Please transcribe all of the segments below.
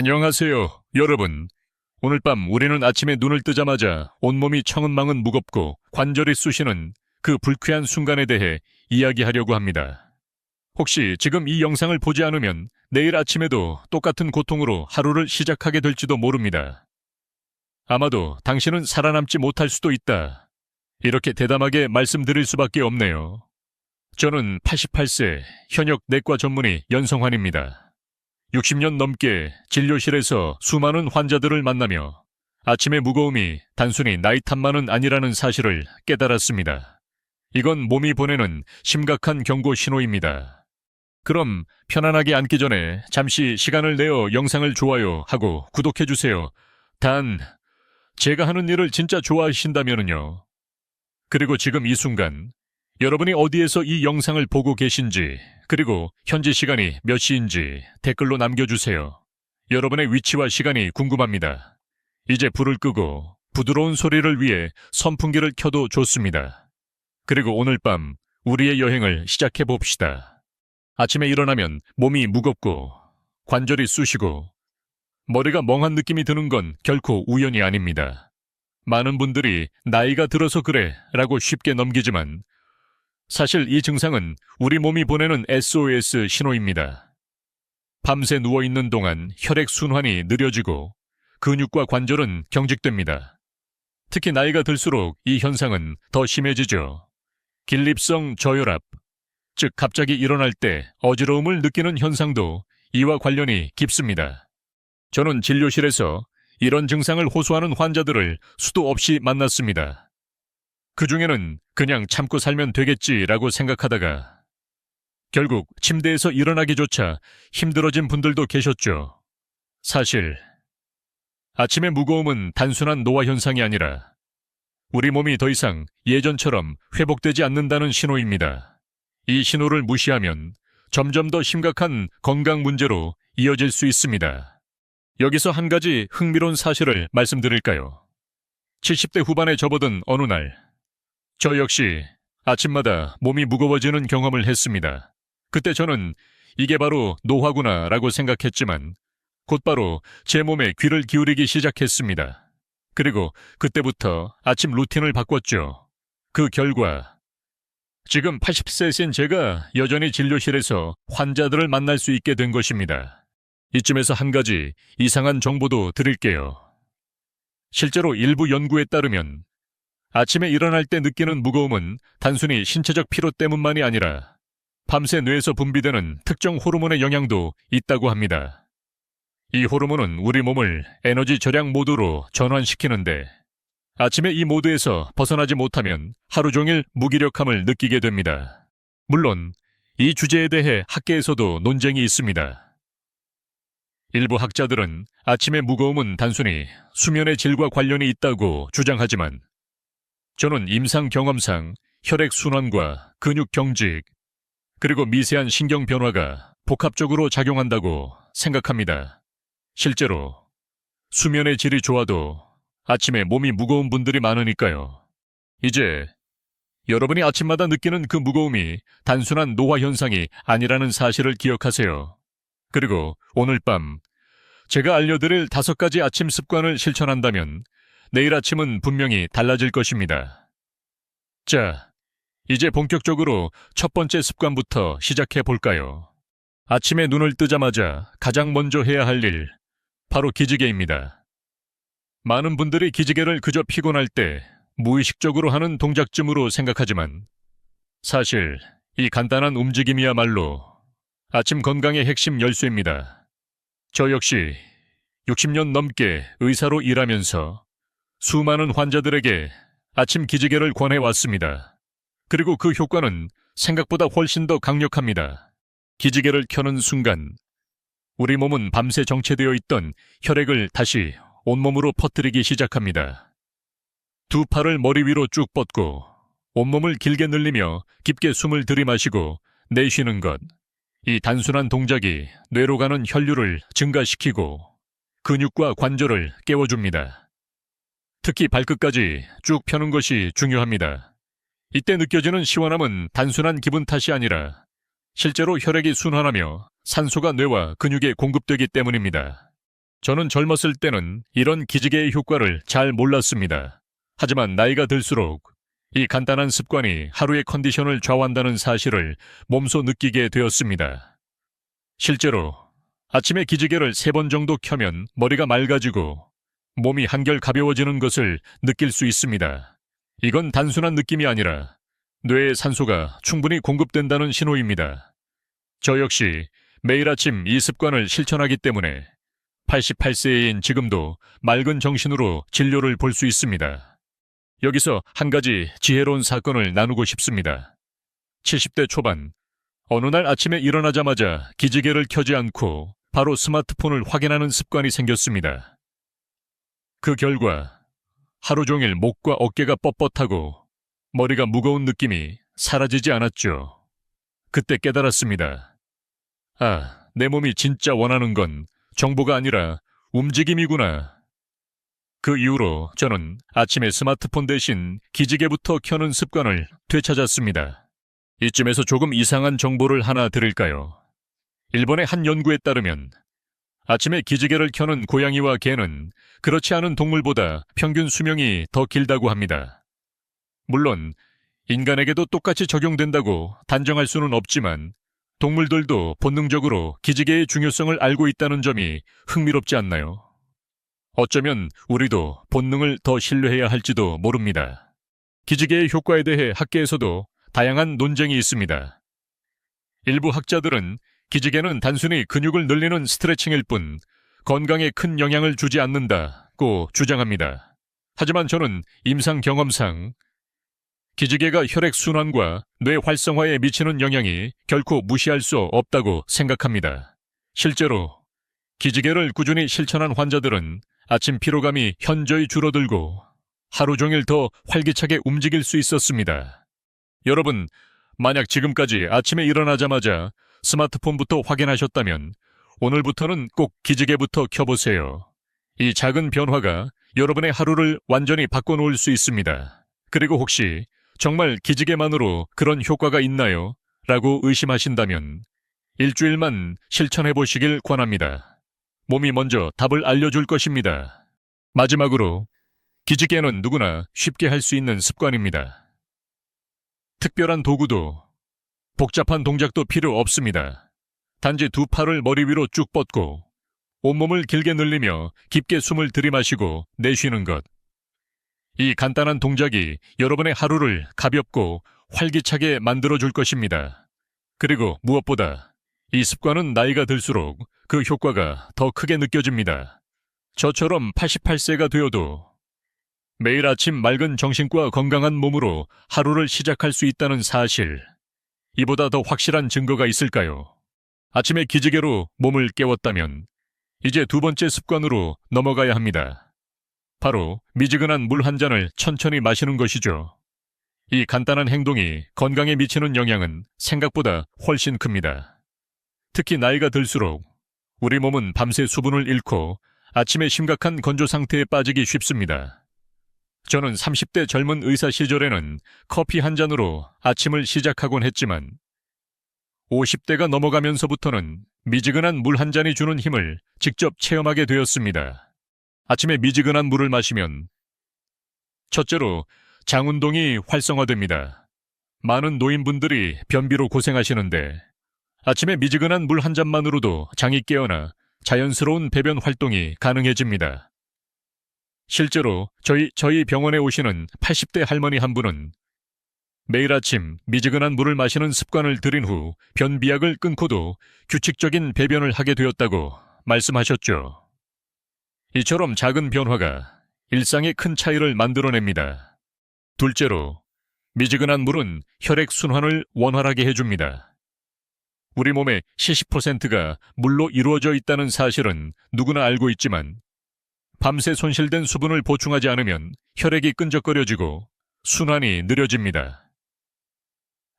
안녕하세요, 여러분. 오늘 밤 우리는 아침에 눈을 뜨자마자 온몸이 천근만근 무겁고 관절이 쑤시는 그 불쾌한 순간에 대해 이야기하려고 합니다. 혹시 지금 이 영상을 보지 않으면 내일 아침에도 똑같은 고통으로 하루를 시작하게 될지도 모릅니다. 아마도 당신은 살아남지 못할 수도 있다. 이렇게 대담하게 말씀드릴 수밖에 없네요. 저는 88세 현역 내과 전문의 연성환입니다. 60년 넘게 진료실에서 수많은 환자들을 만나며 아침의 무거움이 단순히 나이 탓만은 아니라는 사실을 깨달았습니다. 이건 몸이 보내는 심각한 경고 신호입니다. 그럼 편안하게 앉기 전에 잠시 시간을 내어 영상을 좋아요하고 구독해주세요. 단, 제가 하는 일을 진짜 좋아하신다면요. 그리고 지금 이 순간 여러분이 어디에서 이 영상을 보고 계신지, 그리고 현재 시간이 몇 시인지 댓글로 남겨주세요. 여러분의 위치와 시간이 궁금합니다. 이제 불을 끄고 부드러운 소리를 위해 선풍기를 켜도 좋습니다. 그리고 오늘 밤 우리의 여행을 시작해 봅시다. 아침에 일어나면 몸이 무겁고 관절이 쑤시고 머리가 멍한 느낌이 드는 건 결코 우연이 아닙니다. 많은 분들이 나이가 들어서 그래 라고 쉽게 넘기지만 사실 이 증상은 우리 몸이 보내는 SOS 신호입니다. 밤새 누워있는 동안 혈액순환이 느려지고 근육과 관절은 경직됩니다. 특히 나이가 들수록 이 현상은 더 심해지죠. 긴립성 저혈압, 즉 갑자기 일어날 때 어지러움을 느끼는 현상도 이와 관련이 깊습니다. 저는 진료실에서 이런 증상을 호소하는 환자들을 수도 없이 만났습니다. 그 중에는 그냥 참고 살면 되겠지라고 생각하다가 결국 침대에서 일어나기조차 힘들어진 분들도 계셨죠. 사실 아침의 무거움은 단순한 노화 현상이 아니라 우리 몸이 더 이상 예전처럼 회복되지 않는다는 신호입니다. 이 신호를 무시하면 점점 더 심각한 건강 문제로 이어질 수 있습니다. 여기서 한 가지 흥미로운 사실을 말씀드릴까요? 70대 후반에 접어든 어느 날 저 역시 아침마다 몸이 무거워지는 경험을 했습니다. 그때 저는 이게 바로 노화구나 라고 생각했지만 곧바로 제 몸에 귀를 기울이기 시작했습니다. 그리고 그때부터 아침 루틴을 바꿨죠. 그 결과 지금 80세인 제가 여전히 진료실에서 환자들을 만날 수 있게 된 것입니다. 이쯤에서 한 가지 이상한 정보도 드릴게요. 실제로 일부 연구에 따르면 아침에 일어날 때 느끼는 무거움은 단순히 신체적 피로 때문만이 아니라 밤새 뇌에서 분비되는 특정 호르몬의 영향도 있다고 합니다. 이 호르몬은 우리 몸을 에너지 절약 모드로 전환시키는데 아침에 이 모드에서 벗어나지 못하면 하루 종일 무기력함을 느끼게 됩니다. 물론 이 주제에 대해 학계에서도 논쟁이 있습니다. 일부 학자들은 아침의 무거움은 단순히 수면의 질과 관련이 있다고 주장하지만 저는 임상 경험상 혈액순환과 근육 경직, 그리고 미세한 신경 변화가 복합적으로 작용한다고 생각합니다. 실제로 수면의 질이 좋아도 아침에 몸이 무거운 분들이 많으니까요. 이제 여러분이 아침마다 느끼는 그 무거움이 단순한 노화 현상이 아니라는 사실을 기억하세요. 그리고 오늘 밤 제가 알려드릴 5가지 아침 습관을 실천한다면 내일 아침은 분명히 달라질 것입니다. 자, 이제 본격적으로 첫 번째 습관부터 시작해 볼까요? 아침에 눈을 뜨자마자 가장 먼저 해야 할 일, 바로 기지개입니다. 많은 분들이 기지개를 그저 피곤할 때 무의식적으로 하는 동작쯤으로 생각하지만 사실 이 간단한 움직임이야말로 아침 건강의 핵심 열쇠입니다. 저 역시 60년 넘게 의사로 일하면서 수많은 환자들에게 아침 기지개를 권해왔습니다. 그리고 그 효과는 생각보다 훨씬 더 강력합니다. 기지개를 켜는 순간 우리 몸은 밤새 정체되어 있던 혈액을 다시 온몸으로 퍼뜨리기 시작합니다. 두 팔을 머리 위로 쭉 뻗고 온몸을 길게 늘리며 깊게 숨을 들이마시고 내쉬는 것. 이 단순한 동작이 뇌로 가는 혈류를 증가시키고 근육과 관절을 깨워줍니다. 특히 발끝까지 쭉 펴는 것이 중요합니다. 이때 느껴지는 시원함은 단순한 기분 탓이 아니라 실제로 혈액이 순환하며 산소가 뇌와 근육에 공급되기 때문입니다. 저는 젊었을 때는 이런 기지개의 효과를 잘 몰랐습니다. 하지만 나이가 들수록 이 간단한 습관이 하루의 컨디션을 좌우한다는 사실을 몸소 느끼게 되었습니다. 실제로 아침에 기지개를 3번 정도 켜면 머리가 맑아지고 몸이 한결 가벼워지는 것을 느낄 수 있습니다. 이건 단순한 느낌이 아니라 뇌에 산소가 충분히 공급된다는 신호입니다. 저 역시 매일 아침 이 습관을 실천하기 때문에 88세인 지금도 맑은 정신으로 진료를 볼 수 있습니다. 여기서 한 가지 지혜로운 사건을 나누고 싶습니다. 70대 초반, 어느 날 아침에 일어나자마자 기지개를 켜지 않고 바로 스마트폰을 확인하는 습관이 생겼습니다. 그 결과 하루 종일 목과 어깨가 뻣뻣하고 머리가 무거운 느낌이 사라지지 않았죠. 그때 깨달았습니다. 내 몸이 진짜 원하는 건 정보가 아니라 움직임이구나. 그 이후로 저는 아침에 스마트폰 대신 기지개부터 켜는 습관을 되찾았습니다. 이쯤에서 조금 이상한 정보를 하나 드릴까요? 일본의 한 연구에 따르면 아침에 기지개를 켜는 고양이와 개는 그렇지 않은 동물보다 평균 수명이 더 길다고 합니다. 물론 인간에게도 똑같이 적용된다고 단정할 수는 없지만 동물들도 본능적으로 기지개의 중요성을 알고 있다는 점이 흥미롭지 않나요? 어쩌면 우리도 본능을 더 신뢰해야 할지도 모릅니다. 기지개의 효과에 대해 학계에서도 다양한 논쟁이 있습니다. 일부 학자들은 기지개는 단순히 근육을 늘리는 스트레칭일 뿐 건강에 큰 영향을 주지 않는다고 주장합니다. 하지만 저는 임상 경험상 기지개가 혈액순환과 뇌 활성화에 미치는 영향이 결코 무시할 수 없다고 생각합니다. 실제로 기지개를 꾸준히 실천한 환자들은 아침 피로감이 현저히 줄어들고 하루 종일 더 활기차게 움직일 수 있었습니다. 여러분, 만약 지금까지 아침에 일어나자마자 스마트폰부터 확인하셨다면 오늘부터는 꼭 기지개부터 켜보세요. 이 작은 변화가 여러분의 하루를 완전히 바꿔놓을 수 있습니다. 그리고 혹시 정말 기지개만으로 그런 효과가 있나요? 라고 의심하신다면 일주일만 실천해보시길 권합니다. 몸이 먼저 답을 알려줄 것입니다. 마지막으로 기지개는 누구나 쉽게 할 수 있는 습관입니다. 특별한 도구도 복잡한 동작도 필요 없습니다. 단지 두 팔을 머리 위로 쭉 뻗고 온몸을 길게 늘리며 깊게 숨을 들이마시고 내쉬는 것. 이 간단한 동작이 여러분의 하루를 가볍고 활기차게 만들어줄 것입니다. 그리고 무엇보다 이 습관은 나이가 들수록 그 효과가 더 크게 느껴집니다. 저처럼 88세가 되어도 매일 아침 맑은 정신과 건강한 몸으로 하루를 시작할 수 있다는 사실, 이보다 더 확실한 증거가 있을까요? 아침에 기지개로 몸을 깨웠다면 이제 두 번째 습관으로 넘어가야 합니다. 바로 미지근한 물 한 잔을 천천히 마시는 것이죠. 이 간단한 행동이 건강에 미치는 영향은 생각보다 훨씬 큽니다. 특히 나이가 들수록 우리 몸은 밤새 수분을 잃고 아침에 심각한 건조 상태에 빠지기 쉽습니다. 저는 30대 젊은 의사 시절에는 커피 한 잔으로 아침을 시작하곤 했지만 50대가 넘어가면서부터는 미지근한 물 한 잔이 주는 힘을 직접 체험하게 되었습니다. 아침에 미지근한 물을 마시면 첫째로 장 운동이 활성화됩니다. 많은 노인분들이 변비로 고생하시는데 아침에 미지근한 물 한 잔만으로도 장이 깨어나 자연스러운 배변 활동이 가능해집니다. 실제로 저희 병원에 오시는 80대 할머니 한 분은 매일 아침 미지근한 물을 마시는 습관을 들인 후 변비약을 끊고도 규칙적인 배변을 하게 되었다고 말씀하셨죠. 이처럼 작은 변화가 일상에 큰 차이를 만들어냅니다. 둘째로, 미지근한 물은 혈액 순환을 원활하게 해줍니다. 우리 몸의 70%가 물로 이루어져 있다는 사실은 누구나 알고 있지만 밤새 손실된 수분을 보충하지 않으면 혈액이 끈적거려지고 순환이 느려집니다.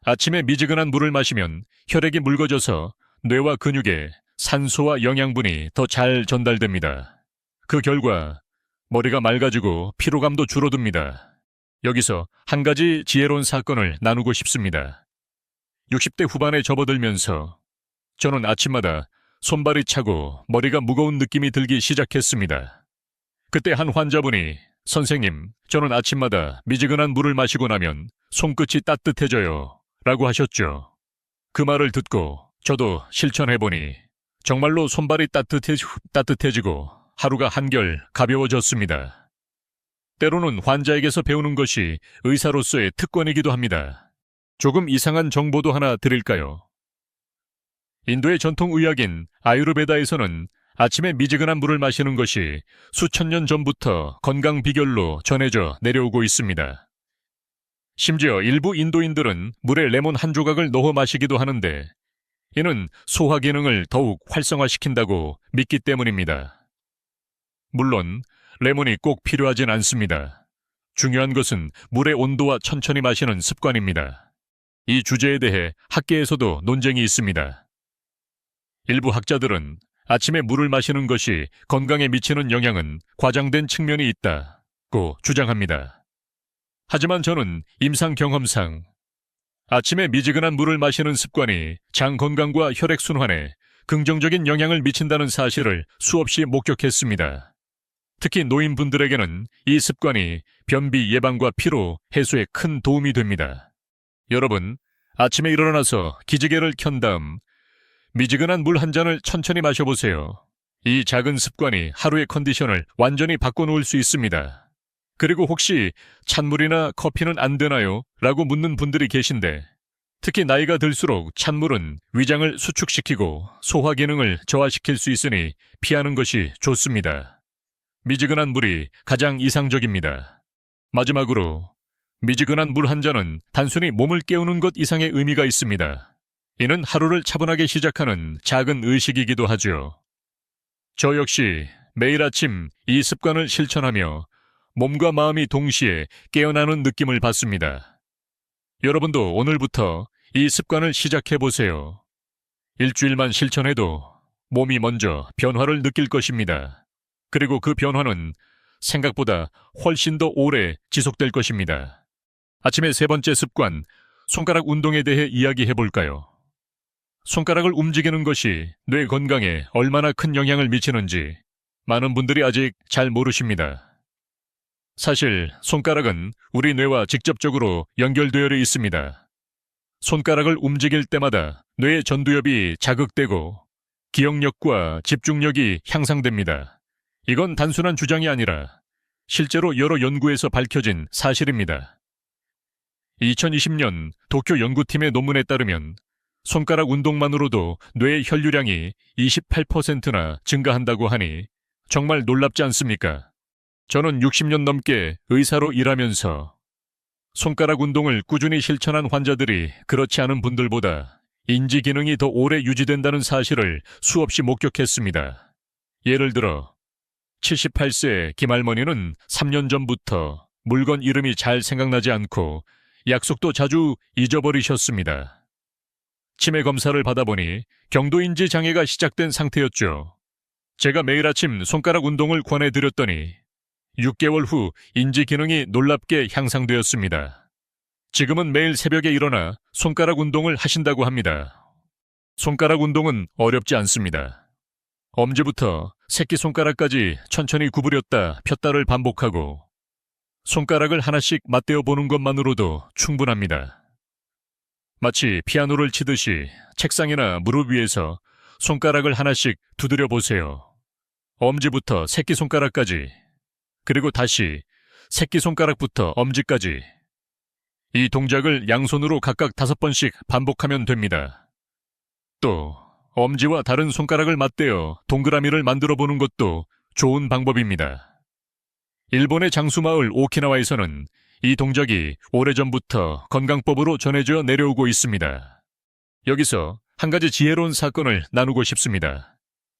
아침에 미지근한 물을 마시면 혈액이 묽어져서 뇌와 근육에 산소와 영양분이 더 잘 전달됩니다. 그 결과 머리가 맑아지고 피로감도 줄어듭니다. 여기서 한 가지 지혜로운 사건을 나누고 싶습니다. 60대 후반에 접어들면서 저는 아침마다 손발이 차고 머리가 무거운 느낌이 들기 시작했습니다. 그때 한 환자분이 선생님, 저는 아침마다 미지근한 물을 마시고 나면 손끝이 따뜻해져요 라고 하셨죠. 그 말을 듣고 저도 실천해보니 정말로 손발이 따뜻해지고 하루가 한결 가벼워졌습니다. 때로는 환자에게서 배우는 것이 의사로서의 특권이기도 합니다. 조금 이상한 정보도 하나 드릴까요? 인도의 전통 의학인 아유르베다에서는 아침에 미지근한 물을 마시는 것이 수천 년 전부터 건강 비결로 전해져 내려오고 있습니다. 심지어 일부 인도인들은 물에 레몬 한 조각을 넣어 마시기도 하는데 이는 소화 기능을 더욱 활성화시킨다고 믿기 때문입니다. 물론 레몬이 꼭 필요하진 않습니다. 중요한 것은 물의 온도와 천천히 마시는 습관입니다. 이 주제에 대해 학계에서도 논쟁이 있습니다. 일부 학자들은 아침에 물을 마시는 것이 건강에 미치는 영향은 과장된 측면이 있다고 주장합니다. 하지만 저는 임상 경험상 아침에 미지근한 물을 마시는 습관이 장 건강과 혈액순환에 긍정적인 영향을 미친다는 사실을 수없이 목격했습니다. 특히 노인분들에게는 이 습관이 변비 예방과 피로 해소에 큰 도움이 됩니다. 여러분, 아침에 일어나서 기지개를 켠 다음 미지근한 물 한 잔을 천천히 마셔보세요. 이 작은 습관이 하루의 컨디션을 완전히 바꿔놓을 수 있습니다. 그리고 혹시 찬물이나 커피는 안 되나요? 라고 묻는 분들이 계신데 특히 나이가 들수록 찬물은 위장을 수축시키고 소화 기능을 저하시킬 수 있으니 피하는 것이 좋습니다. 미지근한 물이 가장 이상적입니다. 마지막으로 미지근한 물 한 잔은 단순히 몸을 깨우는 것 이상의 의미가 있습니다. 이는 하루를 차분하게 시작하는 작은 의식이기도 하죠. 저 역시 매일 아침 이 습관을 실천하며 몸과 마음이 동시에 깨어나는 느낌을 받습니다. 여러분도 오늘부터 이 습관을 시작해보세요. 일주일만 실천해도 몸이 먼저 변화를 느낄 것입니다. 그리고 그 변화는 생각보다 훨씬 더 오래 지속될 것입니다. 아침의 세 번째 습관, 손가락 운동에 대해 이야기해볼까요? 손가락을 움직이는 것이 뇌 건강에 얼마나 큰 영향을 미치는지 많은 분들이 아직 잘 모르십니다. 사실 손가락은 우리 뇌와 직접적으로 연결되어 있습니다. 손가락을 움직일 때마다 뇌의 전두엽이 자극되고 기억력과 집중력이 향상됩니다. 이건 단순한 주장이 아니라 실제로 여러 연구에서 밝혀진 사실입니다. 2020년 도쿄 연구팀의 논문에 따르면 손가락 운동만으로도 뇌의 혈류량이 28%나 증가한다고 하니 정말 놀랍지 않습니까? 저는 60년 넘게 의사로 일하면서 손가락 운동을 꾸준히 실천한 환자들이 그렇지 않은 분들보다 인지 기능이 더 오래 유지된다는 사실을 수없이 목격했습니다. 예를 들어 78세 김할머니는 3년 전부터 물건 이름이 잘 생각나지 않고 약속도 자주 잊어버리셨습니다. 치매 검사를 받아보니 경도인지 장애가 시작된 상태였죠. 제가 매일 아침 손가락 운동을 권해드렸더니 6개월 후 인지 기능이 놀랍게 향상되었습니다. 지금은 매일 새벽에 일어나 손가락 운동을 하신다고 합니다. 손가락 운동은 어렵지 않습니다. 엄지부터 새끼손가락까지 천천히 구부렸다 폈다를 반복하고 손가락을 하나씩 맞대어 보는 것만으로도 충분합니다. 마치 피아노를 치듯이 책상이나 무릎 위에서 손가락을 하나씩 두드려 보세요. 엄지부터 새끼손가락까지, 그리고 다시 새끼손가락부터 엄지까지. 이 동작을 양손으로 각각 5번씩 반복하면 됩니다. 또 엄지와 다른 손가락을 맞대어 동그라미를 만들어 보는 것도 좋은 방법입니다. 일본의 장수마을 오키나와에서는 이 동작이 오래전부터 건강법으로 전해져 내려오고 있습니다. 여기서 한 가지 지혜로운 사건을 나누고 싶습니다.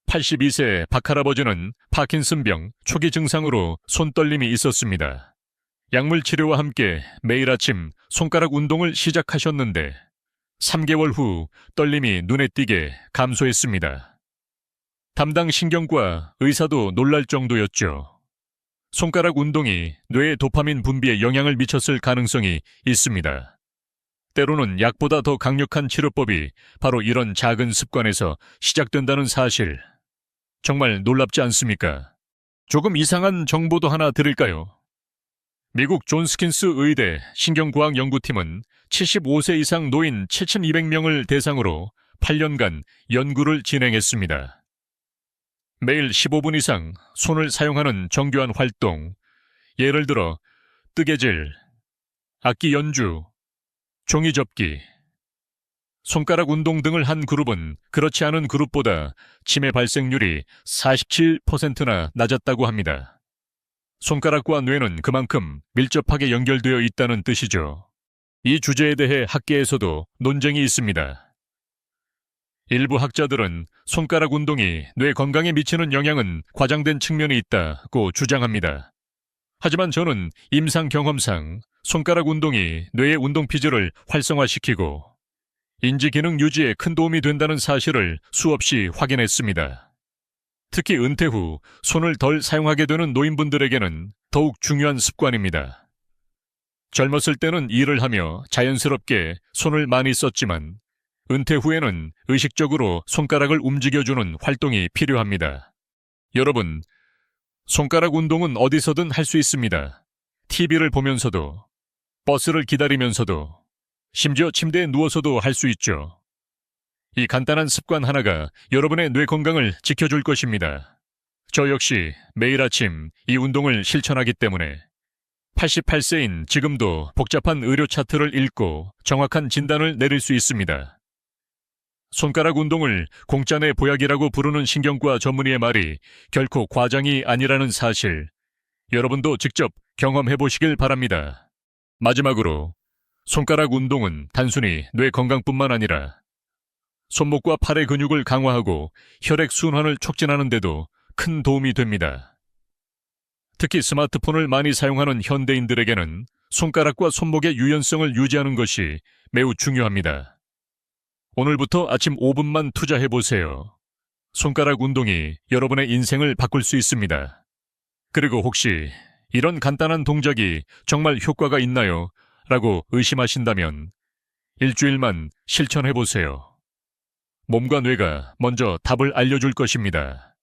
82세 박할아버지는 파킨슨병 초기 증상으로 손떨림이 있었습니다. 약물 치료와 함께 매일 아침 손가락 운동을 시작하셨는데 3개월 후 떨림이 눈에 띄게 감소했습니다. 담당 신경과 의사도 놀랄 정도였죠. 손가락 운동이 뇌의 도파민 분비에 영향을 미쳤을 가능성이 있습니다. 때로는 약보다 더 강력한 치료법이 바로 이런 작은 습관에서 시작된다는 사실. 정말 놀랍지 않습니까? 조금 이상한 정보도 하나 드릴까요? 미국 존스킨스 의대 신경과학 연구팀은 75세 이상 노인 7,200명을 대상으로 8년간 연구를 진행했습니다. 매일 15분 이상 손을 사용하는 정교한 활동, 예를 들어 뜨개질, 악기 연주, 종이 접기, 손가락 운동 등을 한 그룹은 그렇지 않은 그룹보다 치매 발생률이 47%나 낮았다고 합니다. 손가락과 뇌는 그만큼 밀접하게 연결되어 있다는 뜻이죠. 이 주제에 대해 학계에서도 논쟁이 있습니다. 일부 학자들은 손가락 운동이 뇌 건강에 미치는 영향은 과장된 측면이 있다고 주장합니다. 하지만 저는 임상 경험상 손가락 운동이 뇌의 운동 피질을 활성화시키고 인지 기능 유지에 큰 도움이 된다는 사실을 수없이 확인했습니다. 특히 은퇴 후 손을 덜 사용하게 되는 노인분들에게는 더욱 중요한 습관입니다. 젊었을 때는 일을 하며 자연스럽게 손을 많이 썼지만 은퇴 후에는 의식적으로 손가락을 움직여주는 활동이 필요합니다. 여러분, 손가락 운동은 어디서든 할 수 있습니다. TV를 보면서도, 버스를 기다리면서도, 심지어 침대에 누워서도 할 수 있죠. 이 간단한 습관 하나가 여러분의 뇌 건강을 지켜줄 것입니다. 저 역시 매일 아침 이 운동을 실천하기 때문에 88세인 지금도 복잡한 의료 차트를 읽고 정확한 진단을 내릴 수 있습니다. 손가락 운동을 공짜 내 보약이라고 부르는 신경과 전문의의 말이 결코 과장이 아니라는 사실, 여러분도 직접 경험해 보시길 바랍니다. 마지막으로, 손가락 운동은 단순히 뇌 건강뿐만 아니라 손목과 팔의 근육을 강화하고 혈액 순환을 촉진하는 데도 큰 도움이 됩니다. 특히 스마트폰을 많이 사용하는 현대인들에게는 손가락과 손목의 유연성을 유지하는 것이 매우 중요합니다. 오늘부터 아침 5분만 투자해보세요. 손가락 운동이 여러분의 인생을 바꿀 수 있습니다. 그리고 혹시 이런 간단한 동작이 정말 효과가 있나요? 라고 의심하신다면 일주일만 실천해보세요. 몸과 뇌가 먼저 답을 알려줄 것입니다.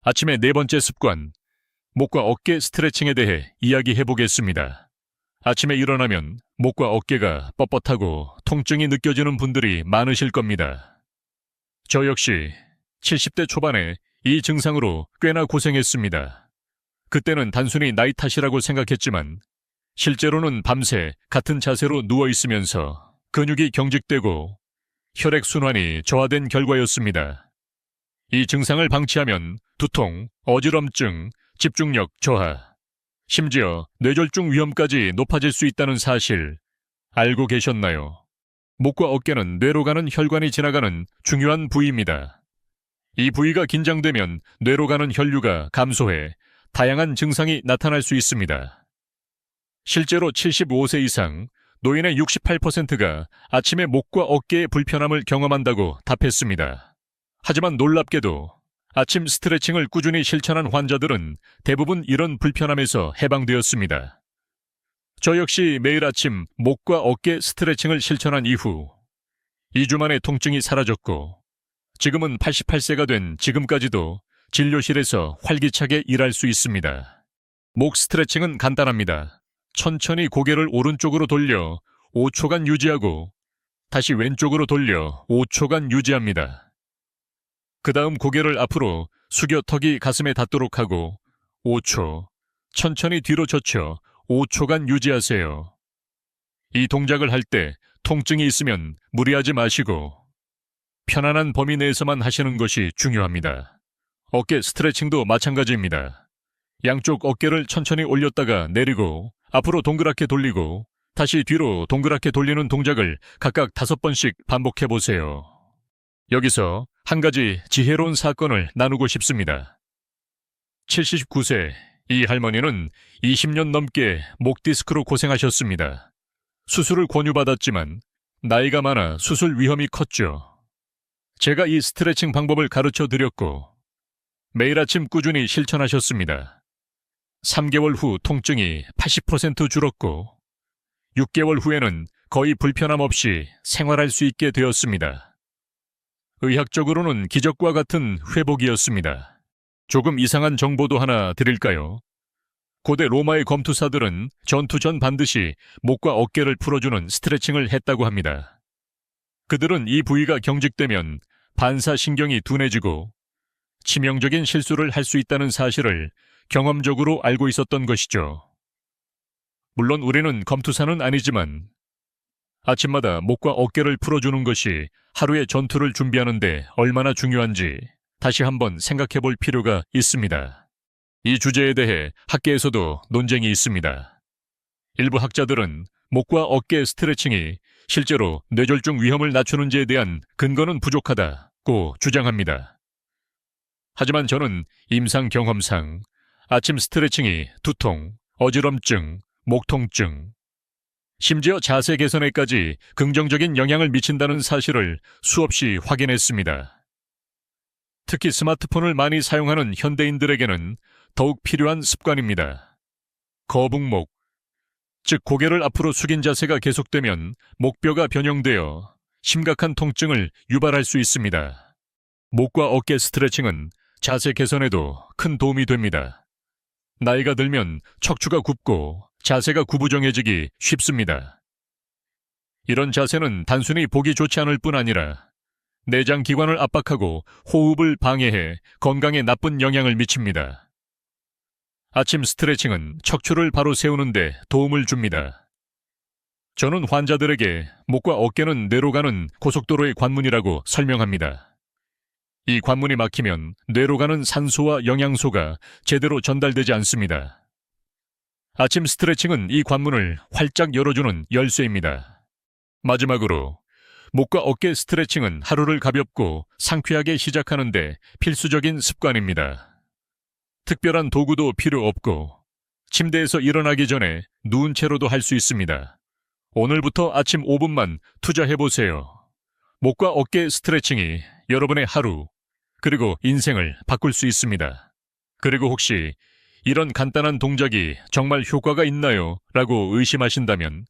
아침의 네 번째 습관, 목과 어깨 스트레칭에 대해 이야기해보겠습니다. 아침에 일어나면 목과 어깨가 뻣뻣하고 통증이 느껴지는 분들이 많으실 겁니다. 저 역시 70대 초반에 이 증상으로 꽤나 고생했습니다. 그때는 단순히 나이 탓이라고 생각했지만 실제로는 밤새 같은 자세로 누워있으면서 근육이 경직되고 혈액순환이 저하된 결과였습니다. 이 증상을 방치하면 두통, 어지럼증, 집중력 저하, 심지어 뇌졸중 위험까지 높아질 수 있다는 사실 알고 계셨나요? 목과 어깨는 뇌로 가는 혈관이 지나가는 중요한 부위입니다. 이 부위가 긴장되면 뇌로 가는 혈류가 감소해 다양한 증상이 나타날 수 있습니다. 실제로 75세 이상 노인의 68%가 아침에 목과 어깨의 불편함을 경험한다고 답했습니다. 하지만 놀랍게도 아침 스트레칭을 꾸준히 실천한 환자들은 대부분 이런 불편함에서 해방되었습니다. 저 역시 매일 아침 목과 어깨 스트레칭을 실천한 이후 2주 만에 통증이 사라졌고 지금은 88세가 된 지금까지도 진료실에서 활기차게 일할 수 있습니다. 목 스트레칭은 간단합니다. 천천히 고개를 오른쪽으로 돌려 5초간 유지하고 다시 왼쪽으로 돌려 5초간 유지합니다. 그 다음 고개를 앞으로 숙여 턱이 가슴에 닿도록 하고 5초, 천천히 뒤로 젖혀 5초간 유지하세요. 이 동작을 할 때 통증이 있으면 무리하지 마시고 편안한 범위 내에서만 하시는 것이 중요합니다. 어깨 스트레칭도 마찬가지입니다. 양쪽 어깨를 천천히 올렸다가 내리고 앞으로 동그랗게 돌리고 다시 뒤로 동그랗게 돌리는 동작을 각각 5번씩 반복해보세요. 여기서 한 가지 지혜로운 사건을 나누고 싶습니다. 79세 이 할머니는 20년 넘게 목 디스크로 고생하셨습니다. 수술을 권유받았지만 나이가 많아 수술 위험이 컸죠. 제가 이 스트레칭 방법을 가르쳐 드렸고 매일 아침 꾸준히 실천하셨습니다. 3개월 후 통증이 80% 줄었고 6개월 후에는 거의 불편함 없이 생활할 수 있게 되었습니다. 의학적으로는 기적과 같은 회복이었습니다. 조금 이상한 정보도 하나 드릴까요? 고대 로마의 검투사들은 전투 전 반드시 목과 어깨를 풀어주는 스트레칭을 했다고 합니다. 그들은 이 부위가 경직되면 반사신경이 둔해지고 치명적인 실수를 할 수 있다는 사실을 경험적으로 알고 있었던 것이죠. 물론 우리는 검투사는 아니지만 아침마다 목과 어깨를 풀어주는 것이 하루의 전투를 준비하는데 얼마나 중요한지 다시 한번 생각해 볼 필요가 있습니다. 이 주제에 대해 학계에서도 논쟁이 있습니다. 일부 학자들은 목과 어깨 스트레칭이 실제로 뇌졸중 위험을 낮추는지에 대한 근거는 부족하다고 주장합니다. 하지만 저는 임상 경험상 아침 스트레칭이 두통, 어지럼증, 목 통증, 심지어 자세 개선에까지 긍정적인 영향을 미친다는 사실을 수없이 확인했습니다. 특히 스마트폰을 많이 사용하는 현대인들에게는 더욱 필요한 습관입니다. 거북목, 즉 고개를 앞으로 숙인 자세가 계속되면 목뼈가 변형되어 심각한 통증을 유발할 수 있습니다. 목과 어깨 스트레칭은 자세 개선에도 큰 도움이 됩니다. 나이가 들면 척추가 굽고 자세가 구부정해지기 쉽습니다. 이런 자세는 단순히 보기 좋지 않을 뿐 아니라 내장 기관을 압박하고 호흡을 방해해 건강에 나쁜 영향을 미칩니다. 아침 스트레칭은 척추를 바로 세우는데 도움을 줍니다. 저는 환자들에게 목과 어깨는 뇌로 가는 고속도로의 관문이라고 설명합니다. 이 관문이 막히면 뇌로 가는 산소와 영양소가 제대로 전달되지 않습니다. 아침 스트레칭은 이 관문을 활짝 열어주는 열쇠입니다. 마지막으로 목과 어깨 스트레칭은 하루를 가볍고 상쾌하게 시작하는데 필수적인 습관입니다. 특별한 도구도 필요 없고 침대에서 일어나기 전에 누운 채로도 할 수 있습니다. 오늘부터 아침 5분만 투자해보세요. 목과 어깨 스트레칭이 여러분의 하루 그리고 인생을 바꿀 수 있습니다. 그리고 혹시 이런 간단한 동작이 정말 효과가 있나요? 라고 의심하신다면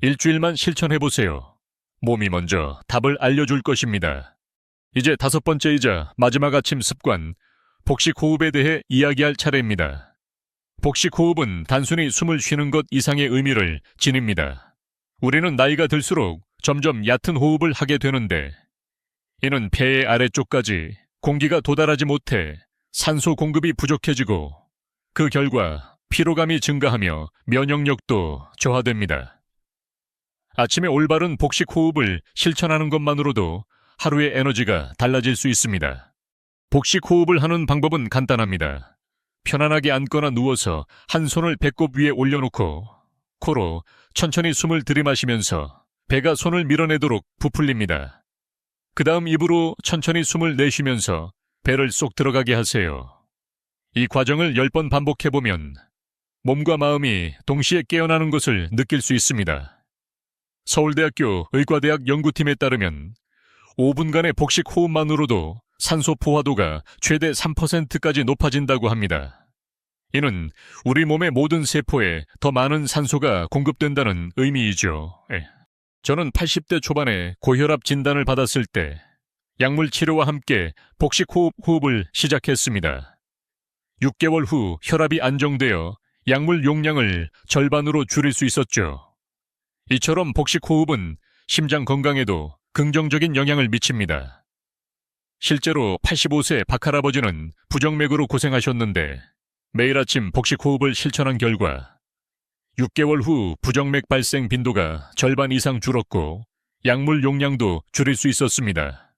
일주일만 실천해보세요. 몸이 먼저 답을 알려줄 것입니다. 이제 5번째이자 마지막 아침 습관, 복식호흡에 대해 이야기할 차례입니다. 복식호흡은 단순히 숨을 쉬는 것 이상의 의미를 지닙니다. 우리는 나이가 들수록 점점 얕은 호흡을 하게 되는데 이는 폐의 아래쪽까지 공기가 도달하지 못해 산소 공급이 부족해지고 그 결과 피로감이 증가하며 면역력도 저하됩니다. 아침에 올바른 복식 호흡을 실천하는 것만으로도 하루의 에너지가 달라질 수 있습니다. 복식 호흡을 하는 방법은 간단합니다. 편안하게 앉거나 누워서 한 손을 배꼽 위에 올려놓고 코로 천천히 숨을 들이마시면서 배가 손을 밀어내도록 부풀립니다. 그 다음 입으로 천천히 숨을 내쉬면서 배를 쏙 들어가게 하세요. 이 과정을 10번 반복해보면 몸과 마음이 동시에 깨어나는 것을 느낄 수 있습니다. 서울대학교 의과대학 연구팀에 따르면 5분간의 복식 호흡만으로도 산소 포화도가 최대 3%까지 높아진다고 합니다. 이는 우리 몸의 모든 세포에 더 많은 산소가 공급된다는 의미이죠. 저는 80대 초반에 고혈압 진단을 받았을 때 약물 치료와 함께 복식 호흡을 시작했습니다. 6개월 후 혈압이 안정되어 약물 용량을 절반으로 줄일 수 있었죠. 이처럼 복식 호흡은 심장 건강에도 긍정적인 영향을 미칩니다. 실제로 85세 박할아버지는 부정맥으로 고생하셨는데 매일 아침 복식 호흡을 실천한 결과 6개월 후 부정맥 발생 빈도가 절반 이상 줄었고 약물 용량도 줄일 수 있었습니다.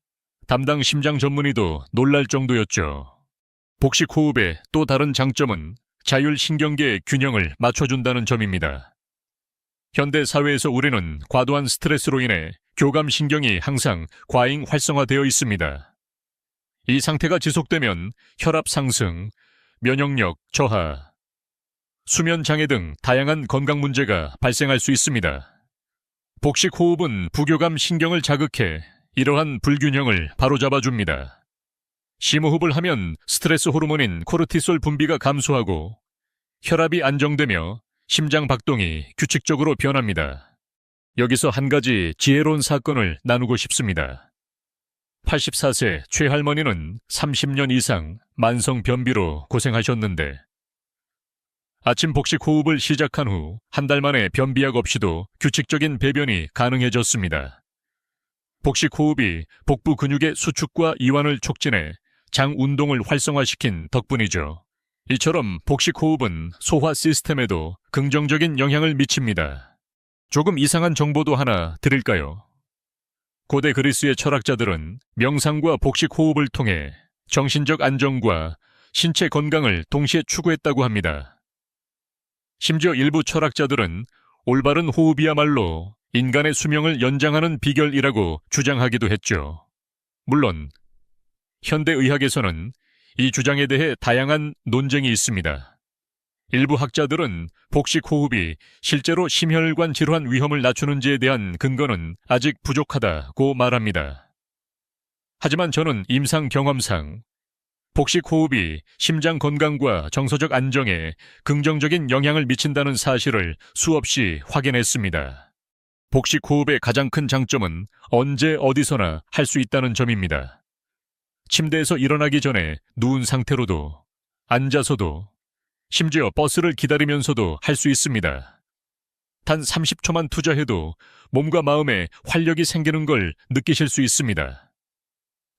담당 심장 전문의도 놀랄 정도였죠. 복식 호흡의 또 다른 장점은 자율신경계의 균형을 맞춰준다는 점입니다. 현대 사회에서 우리는 과도한 스트레스로 인해 교감신경이 항상 과잉 활성화되어 있습니다. 이 상태가 지속되면 혈압 상승, 면역력 저하, 수면 장애 등 다양한 건강 문제가 발생할 수 있습니다. 복식 호흡은 부교감 신경을 자극해 이러한 불균형을 바로잡아줍니다. 심호흡을 하면 스트레스 호르몬인 코르티솔 분비가 감소하고 혈압이 안정되며 심장 박동이 규칙적으로 변합니다. 여기서 한 가지 지혜로운 사건을 나누고 싶습니다. 84세 최할머니는 30년 이상 만성 변비로 고생하셨는데 아침 복식 호흡을 시작한 후 한 달 만에 변비약 없이도 규칙적인 배변이 가능해졌습니다. 복식 호흡이 복부 근육의 수축과 이완을 촉진해 장 운동을 활성화시킨 덕분이죠. 이처럼 복식 호흡은 소화 시스템에도 긍정적인 영향을 미칩니다. 조금 이상한 정보도 하나 드릴까요? 고대 그리스의 철학자들은 명상과 복식 호흡을 통해 정신적 안정과 신체 건강을 동시에 추구했다고 합니다. 심지어 일부 철학자들은 올바른 호흡이야말로 인간의 수명을 연장하는 비결이라고 주장하기도 했죠. 물론 현대의학에서는 이 주장에 대해 다양한 논쟁이 있습니다. 일부 학자들은 복식 호흡이 실제로 심혈관 질환 위험을 낮추는지에 대한 근거는 아직 부족하다고 말합니다. 하지만 저는 임상 경험상 복식 호흡이 심장 건강과 정서적 안정에 긍정적인 영향을 미친다는 사실을 수없이 확인했습니다. 복식 호흡의 가장 큰 장점은 언제 어디서나 할 수 있다는 점입니다. 침대에서 일어나기 전에 누운 상태로도, 앉아서도, 심지어 버스를 기다리면서도 할 수 있습니다. 단 30초만 투자해도 몸과 마음에 활력이 생기는 걸 느끼실 수 있습니다.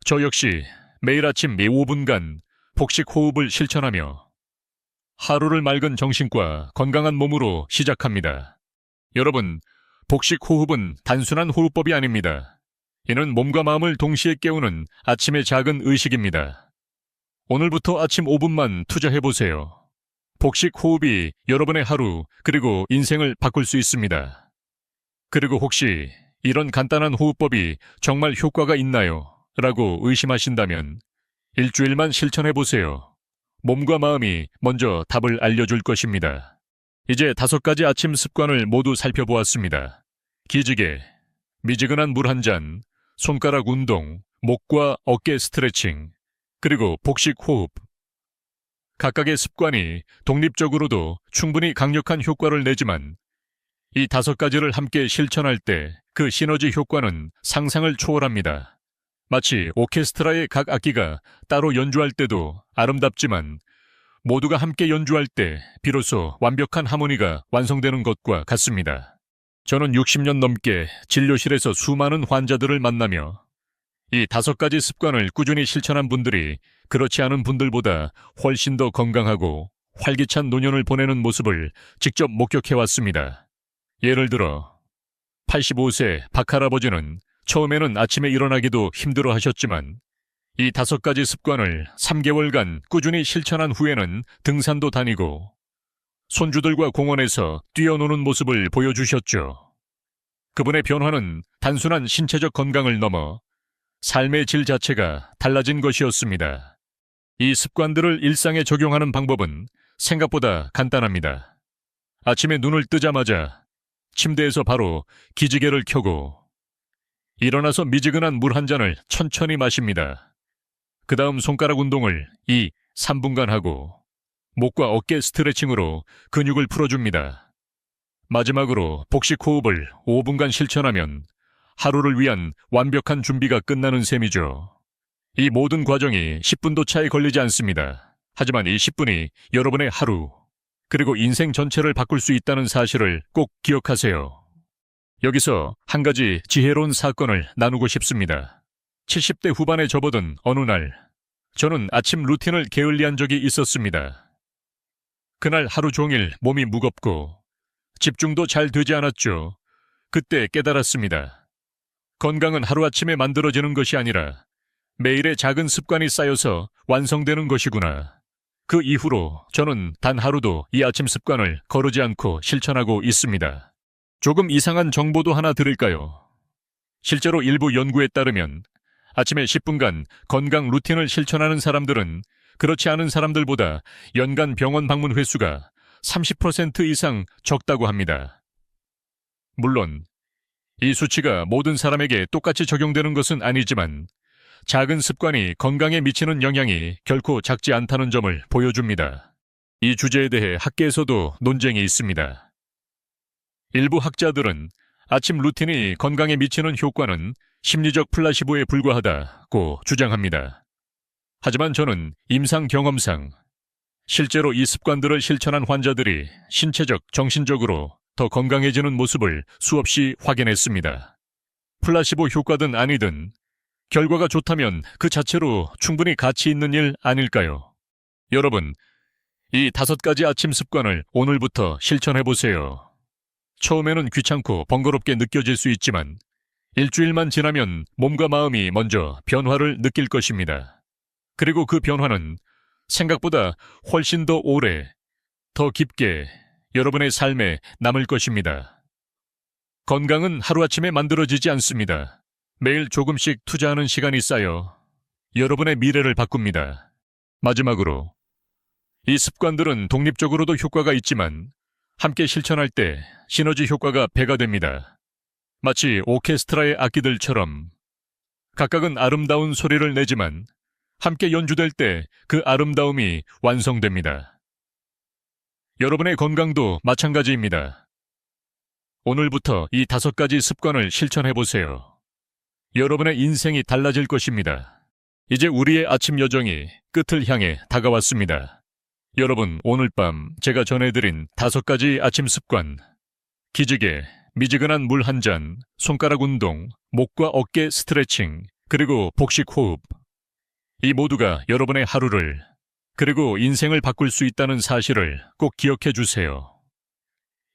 저 역시 매일 아침 5분간 복식 호흡을 실천하며 하루를 맑은 정신과 건강한 몸으로 시작합니다. 여러분, 복식 호흡은 단순한 호흡법이 아닙니다. 이는 몸과 마음을 동시에 깨우는 아침의 작은 의식입니다. 오늘부터 아침 5분만 투자해보세요. 복식 호흡이 여러분의 하루 그리고 인생을 바꿀 수 있습니다. 그리고 혹시 이런 간단한 호흡법이 정말 효과가 있나요? 라고 의심하신다면 일주일만 실천해보세요. 몸과 마음이 먼저 답을 알려줄 것입니다. 이제 5가지 아침 습관을 모두 살펴보았습니다. 기지개, 미지근한 물 한 잔, 손가락 운동, 목과 어깨 스트레칭, 그리고 복식 호흡. 각각의 습관이 독립적으로도 충분히 강력한 효과를 내지만 이 5가지를 함께 실천할 때 그 시너지 효과는 상상을 초월합니다. 마치 오케스트라의 각 악기가 따로 연주할 때도 아름답지만 모두가 함께 연주할 때 비로소 완벽한 하모니가 완성되는 것과 같습니다. 저는 60년 넘게 진료실에서 수많은 환자들을 만나며 이 5가지 습관을 꾸준히 실천한 분들이 그렇지 않은 분들보다 훨씬 더 건강하고 활기찬 노년을 보내는 모습을 직접 목격해왔습니다. 예를 들어 85세 박할아버지는 처음에는 아침에 일어나기도 힘들어 하셨지만 이 5가지 습관을 3개월간 꾸준히 실천한 후에는 등산도 다니고 손주들과 공원에서 뛰어노는 모습을 보여주셨죠. 그분의 변화는 단순한 신체적 건강을 넘어 삶의 질 자체가 달라진 것이었습니다. 이 습관들을 일상에 적용하는 방법은 생각보다 간단합니다. 아침에 눈을 뜨자마자 침대에서 바로 기지개를 켜고 일어나서 미지근한 물 한 잔을 천천히 마십니다. 그 다음 손가락 운동을 3분간 하고 목과 어깨 스트레칭으로 근육을 풀어줍니다. 마지막으로 복식 호흡을 5분간 실천하면 하루를 위한 완벽한 준비가 끝나는 셈이죠. 이 모든 과정이 10분도 차이 걸리지 않습니다. 하지만 이 10분이 여러분의 하루, 그리고 인생 전체를 바꿀 수 있다는 사실을 꼭 기억하세요. 여기서 한 가지 지혜로운 사건을 나누고 싶습니다. 70대 후반에 접어든 어느 날, 저는 아침 루틴을 게을리한 적이 있었습니다. 그날 하루 종일 몸이 무겁고 집중도 잘 되지 않았죠. 그때 깨달았습니다. 건강은 하루아침에 만들어지는 것이 아니라 매일의 작은 습관이 쌓여서 완성되는 것이구나. 그 이후로 저는 단 하루도 이 아침 습관을 거르지 않고 실천하고 있습니다. 조금 이상한 정보도 하나 드릴까요? 실제로 일부 연구에 따르면 아침에 10분간 건강 루틴을 실천하는 사람들은 그렇지 않은 사람들보다 연간 병원 방문 횟수가 30% 이상 적다고 합니다. 물론 이 수치가 모든 사람에게 똑같이 적용되는 것은 아니지만 작은 습관이 건강에 미치는 영향이 결코 작지 않다는 점을 보여줍니다. 이 주제에 대해 학계에서도 논쟁이 있습니다. 일부 학자들은 아침 루틴이 건강에 미치는 효과는 심리적 플라시보에 불과하다고 주장합니다. 하지만 저는 임상 경험상 실제로 이 습관들을 실천한 환자들이 신체적, 정신적으로 더 건강해지는 모습을 수없이 확인했습니다. 플라시보 효과든 아니든 결과가 좋다면 그 자체로 충분히 가치 있는 일 아닐까요? 여러분, 이 5가지 아침 습관을 오늘부터 실천해보세요. 처음에는 귀찮고 번거롭게 느껴질 수 있지만 일주일만 지나면 몸과 마음이 먼저 변화를 느낄 것입니다. 그리고 그 변화는 생각보다 훨씬 더 오래, 더 깊게 여러분의 삶에 남을 것입니다. 건강은 하루아침에 만들어지지 않습니다. 매일 조금씩 투자하는 시간이 쌓여 여러분의 미래를 바꿉니다. 마지막으로, 이 습관들은 독립적으로도 효과가 있지만 함께 실천할 때 시너지 효과가 배가 됩니다. 마치 오케스트라의 악기들처럼 각각은 아름다운 소리를 내지만 함께 연주될 때 그 아름다움이 완성됩니다. 여러분의 건강도 마찬가지입니다. 오늘부터 이 5가지 습관을 실천해보세요. 여러분의 인생이 달라질 것입니다. 이제 우리의 아침 여정이 끝을 향해 다가왔습니다. 여러분, 오늘 밤 제가 전해드린 5가지 아침 습관, 기지개, 미지근한 물 한 잔, 손가락 운동, 목과 어깨 스트레칭, 그리고 복식 호흡. 이 모두가 여러분의 하루를, 그리고 인생을 바꿀 수 있다는 사실을 꼭 기억해 주세요.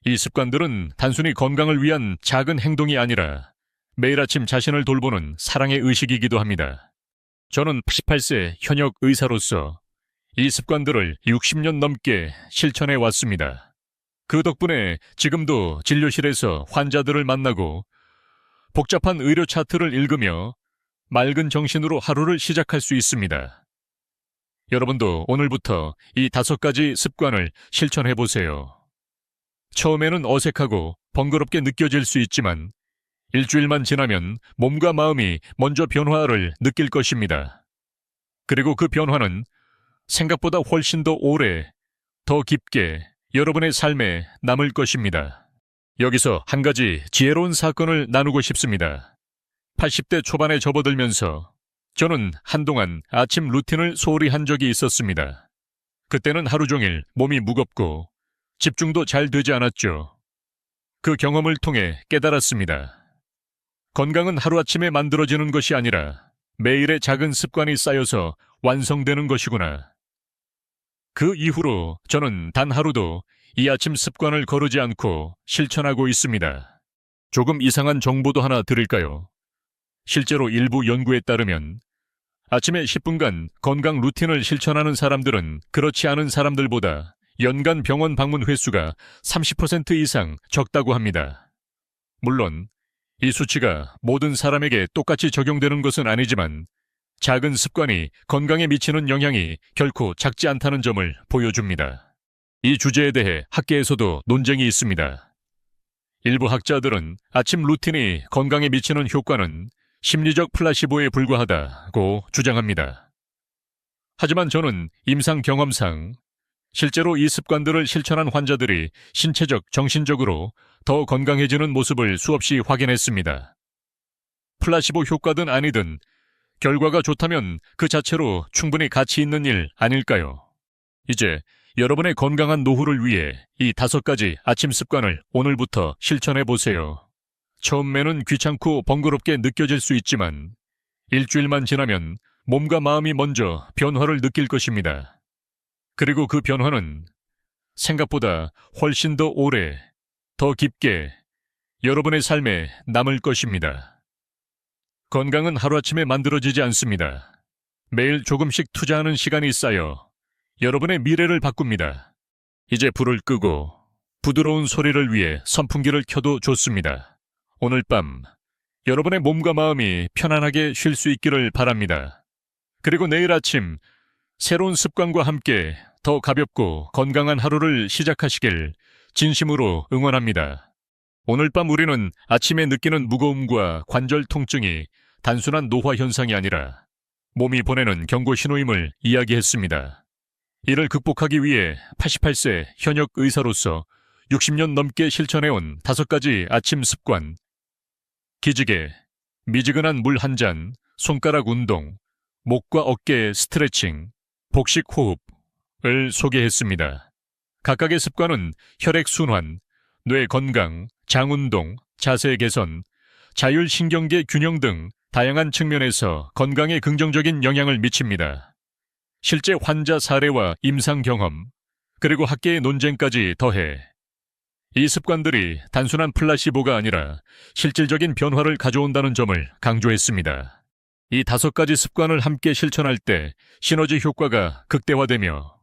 이 습관들은 단순히 건강을 위한 작은 행동이 아니라 매일 아침 자신을 돌보는 사랑의 의식이기도 합니다. 저는 88세 현역 의사로서 이 습관들을 60년 넘게 실천해 왔습니다. 그 덕분에 지금도 진료실에서 환자들을 만나고 복잡한 의료 차트를 읽으며 맑은 정신으로 하루를 시작할 수 있습니다. 여러분도 오늘부터 이 5가지 습관을 실천해 보세요. 처음에는 어색하고 번거롭게 느껴질 수 있지만 일주일만 지나면 몸과 마음이 먼저 변화를 느낄 것입니다. 그리고 그 변화는 생각보다 훨씬 더 오래, 더 깊게 여러분의 삶에 남을 것입니다. 여기서 한 가지 지혜로운 사건을 나누고 싶습니다. 80대 초반에 접어들면서 저는 한동안 아침 루틴을 소홀히 한 적이 있었습니다. 그때는 하루 종일 몸이 무겁고 집중도 잘 되지 않았죠. 그 경험을 통해 깨달았습니다. 건강은 하루아침에 만들어지는 것이 아니라 매일의 작은 습관이 쌓여서 완성되는 것이구나. 그 이후로 저는 단 하루도 이 아침 습관을 거르지 않고 실천하고 있습니다. 조금 이상한 정보도 하나 드릴까요? 실제로 일부 연구에 따르면 아침에 10분간 건강 루틴을 실천하는 사람들은 그렇지 않은 사람들보다 연간 병원 방문 횟수가 30% 이상 적다고 합니다. 물론 이 수치가 모든 사람에게 똑같이 적용되는 것은 아니지만 작은 습관이 건강에 미치는 영향이 결코 작지 않다는 점을 보여줍니다. 이 주제에 대해 학계에서도 논쟁이 있습니다. 일부 학자들은 아침 루틴이 건강에 미치는 효과는 심리적 플라시보에 불과하다고 주장합니다. 하지만 저는 임상 경험상 실제로 이 습관들을 실천한 환자들이 신체적, 정신적으로 더 건강해지는 모습을 수없이 확인했습니다. 플라시보 효과든 아니든 결과가 좋다면 그 자체로 충분히 가치 있는 일 아닐까요? 이제 여러분의 건강한 노후를 위해 이 5가지 아침 습관을 오늘부터 실천해 보세요. 처음에는 귀찮고 번거롭게 느껴질 수 있지만 일주일만 지나면 몸과 마음이 먼저 변화를 느낄 것입니다. 그리고 그 변화는 생각보다 훨씬 더 오래, 더 깊게 여러분의 삶에 남을 것입니다. 건강은 하루아침에 만들어지지 않습니다. 매일 조금씩 투자하는 시간이 쌓여 여러분의 미래를 바꿉니다. 이제 불을 끄고 부드러운 소리를 위해 선풍기를 켜도 좋습니다. 오늘 밤 여러분의 몸과 마음이 편안하게 쉴 수 있기를 바랍니다. 그리고 내일 아침 새로운 습관과 함께 더 가볍고 건강한 하루를 시작하시길 진심으로 응원합니다. 오늘 밤 우리는 아침에 느끼는 무거움과 관절 통증이 단순한 노화 현상이 아니라 몸이 보내는 경고 신호임을 이야기했습니다. 이를 극복하기 위해 88세 현역 의사로서 60년 넘게 실천해온 5가지 아침 습관. 기지개, 미지근한 물 한 잔, 손가락 운동, 목과 어깨 스트레칭, 복식 호흡을 소개했습니다. 각각의 습관은 혈액순환, 뇌 건강, 장 운동, 자세 개선, 자율신경계 균형 등 다양한 측면에서 건강에 긍정적인 영향을 미칩니다. 실제 환자 사례와 임상 경험, 그리고 학계의 논쟁까지 더해 이 습관들이 단순한 플라시보가 아니라 실질적인 변화를 가져온다는 점을 강조했습니다. 이 5가지 습관을 함께 실천할 때 시너지 효과가 극대화되며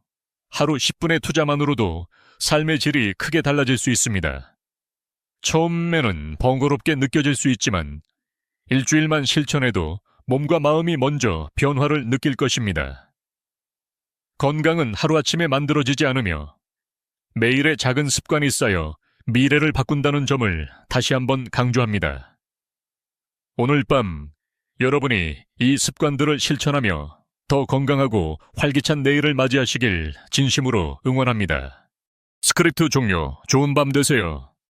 하루 10분의 투자만으로도 삶의 질이 크게 달라질 수 있습니다. 처음에는 번거롭게 느껴질 수 있지만 일주일만 실천해도 몸과 마음이 먼저 변화를 느낄 것입니다. 건강은 하루아침에 만들어지지 않으며 매일의 작은 습관이 쌓여 미래를 바꾼다는 점을 다시 한번 강조합니다. 오늘 밤 여러분이 이 습관들을 실천하며 더 건강하고 활기찬 내일을 맞이하시길 진심으로 응원합니다. 스크립트 종료. 좋은 밤 되세요.